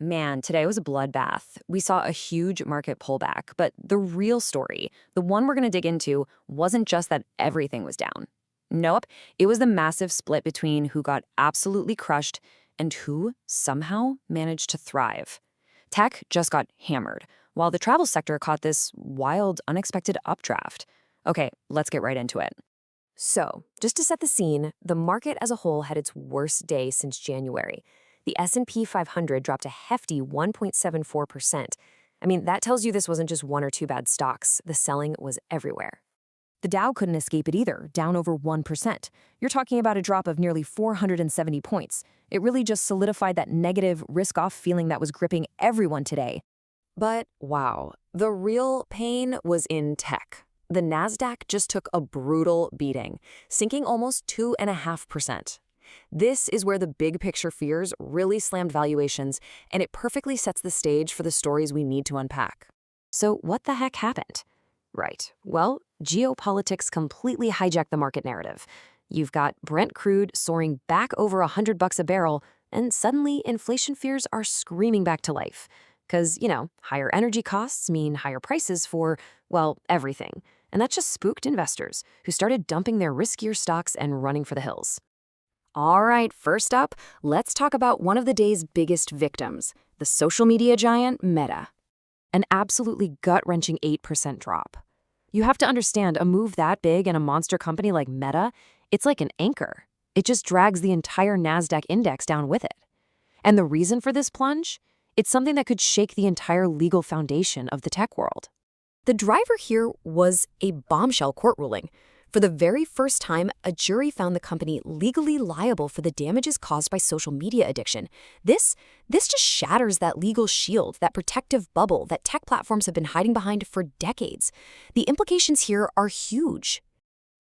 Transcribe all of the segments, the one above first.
Man, today was a bloodbath. We saw a huge market pullback, but the real story, the one we're going to dig into, wasn't just that everything was down. Nope, it was the massive split between who got absolutely crushed and who somehow managed to thrive. Tech just got hammered, while the travel sector caught this wild, unexpected updraft. Okay, let's get right into it. So, just to set the scene, the market as a whole had its worst day since January. The S&P 500 dropped a hefty 1.74%. I mean, that tells you this wasn't just one or two bad stocks. The selling was everywhere. The Dow couldn't escape it either, down over 1%. You're talking about a drop of nearly 470 points. It really just solidified that negative, risk-off feeling that was gripping everyone today. But wow, the real pain was in tech. The Nasdaq just took a brutal beating, sinking almost 2.5%. This is where the big picture fears really slammed valuations, and it perfectly sets the stage for the stories we need to unpack. So what the heck happened? Right. Well, geopolitics completely hijacked the market narrative. You've got Brent crude soaring back over $100 a barrel, and suddenly inflation fears are screaming back to life. Because, higher energy costs mean higher prices for, well, everything. And that just spooked investors, who started dumping their riskier stocks and running for the hills. All right, first up, let's talk about one of the day's biggest victims, the social media giant Meta. An absolutely gut-wrenching 8% drop. You have to understand, a move that big in a monster company like Meta, it's like an anchor. It just drags the entire Nasdaq index down with it. And the reason for this plunge? It's something that could shake the entire legal foundation of the tech world. The driver here was a bombshell court ruling. For the very first time, a jury found the company legally liable for the damages caused by social media addiction. This just shatters that legal shield, that protective bubble that tech platforms have been hiding behind for decades. The implications here are huge.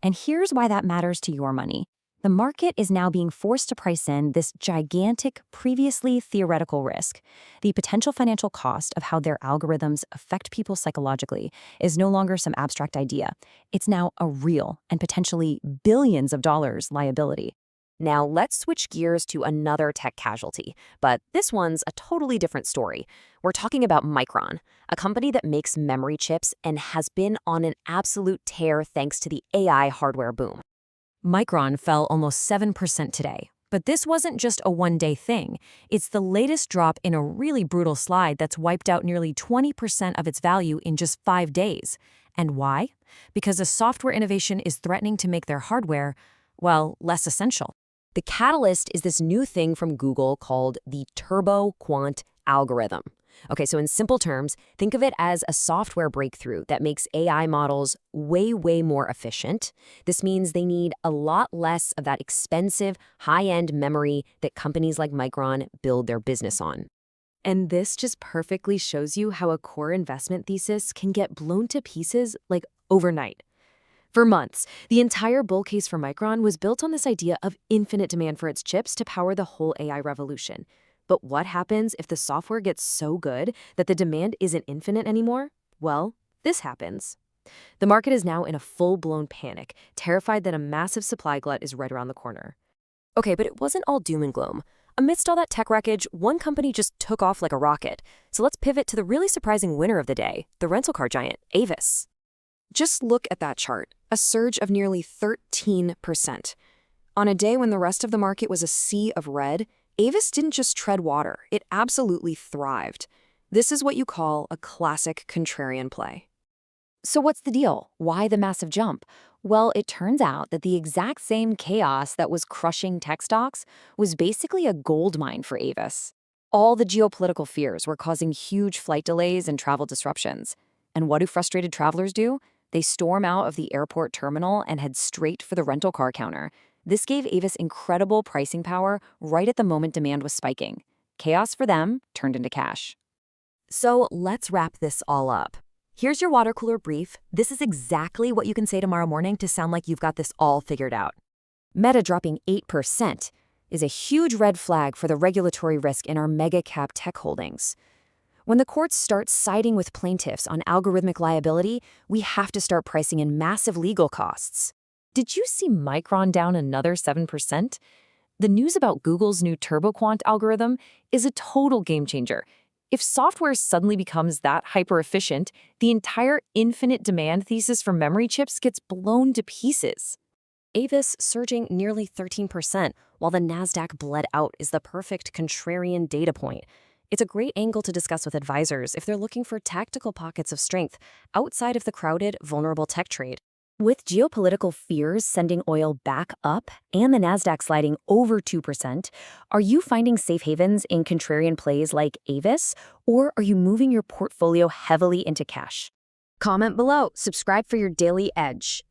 And here's why that matters to your money. The market is now being forced to price in this gigantic, previously theoretical risk. The potential financial cost of how their algorithms affect people psychologically is no longer some abstract idea. It's now a real and potentially billions of dollars liability. Now let's switch gears to another tech casualty, but this one's a totally different story. We're talking about Micron, a company that makes memory chips and has been on an absolute tear thanks to the AI hardware boom. Micron fell almost 7% today. But this wasn't just a one-day thing. It's the latest drop in a really brutal slide that's wiped out nearly 20% of its value in just 5 days. And why? Because a software innovation is threatening to make their hardware, well, less essential. The catalyst is this new thing from Google called the TurboQuant algorithm. Okay, so in simple terms, think of it as a software breakthrough that makes AI models way more efficient. This means they need a lot less of that expensive, high-end memory that companies like Micron build their business on. And this just perfectly shows you how a core investment thesis can get blown to pieces like overnight. For months, the entire bull case for Micron was built on this idea of infinite demand for its chips to power the whole AI revolution. But what happens if the software gets so good that the demand isn't infinite anymore? Well, this happens. The market is now in a full-blown panic, terrified that a massive supply glut is right around the corner. Okay, but it wasn't all doom and gloom. Amidst all that tech wreckage, one company just took off like a rocket. So let's pivot to the really surprising winner of the day, the rental car giant, Avis. Just look at that chart, a surge of nearly 13%. On a day when the rest of the market was a sea of red, Avis didn't just tread water, it absolutely thrived. This is what you call a classic contrarian play. So what's the deal? Why the massive jump? Well, it turns out that the exact same chaos that was crushing tech stocks was basically a gold mine for Avis. All the geopolitical fears were causing huge flight delays and travel disruptions. And what do frustrated travelers do? They storm out of the airport terminal and head straight for the rental car counter. This gave Avis incredible pricing power right at the moment demand was spiking. Chaos for them turned into cash. So let's wrap this all up. Here's your water cooler brief. This is exactly what you can say tomorrow morning to sound like you've got this all figured out. Meta dropping 8% is a huge red flag for the regulatory risk in our mega cap tech holdings. When the courts start siding with plaintiffs on algorithmic liability, we have to start pricing in massive legal costs. Did you see Micron down another 7%? The news about Google's new TurboQuant algorithm is a total game changer. If software suddenly becomes that hyper-efficient, the entire infinite demand thesis for memory chips gets blown to pieces. Avis surging nearly 13%, while the Nasdaq bled out is the perfect contrarian data point. It's a great angle to discuss with advisors if they're looking for tactical pockets of strength outside of the crowded, vulnerable tech trade. With geopolitical fears sending oil back up and the Nasdaq sliding over 2%, are you finding safe havens in contrarian plays like Avis, or are you moving your portfolio heavily into cash? Comment below, subscribe for your daily edge.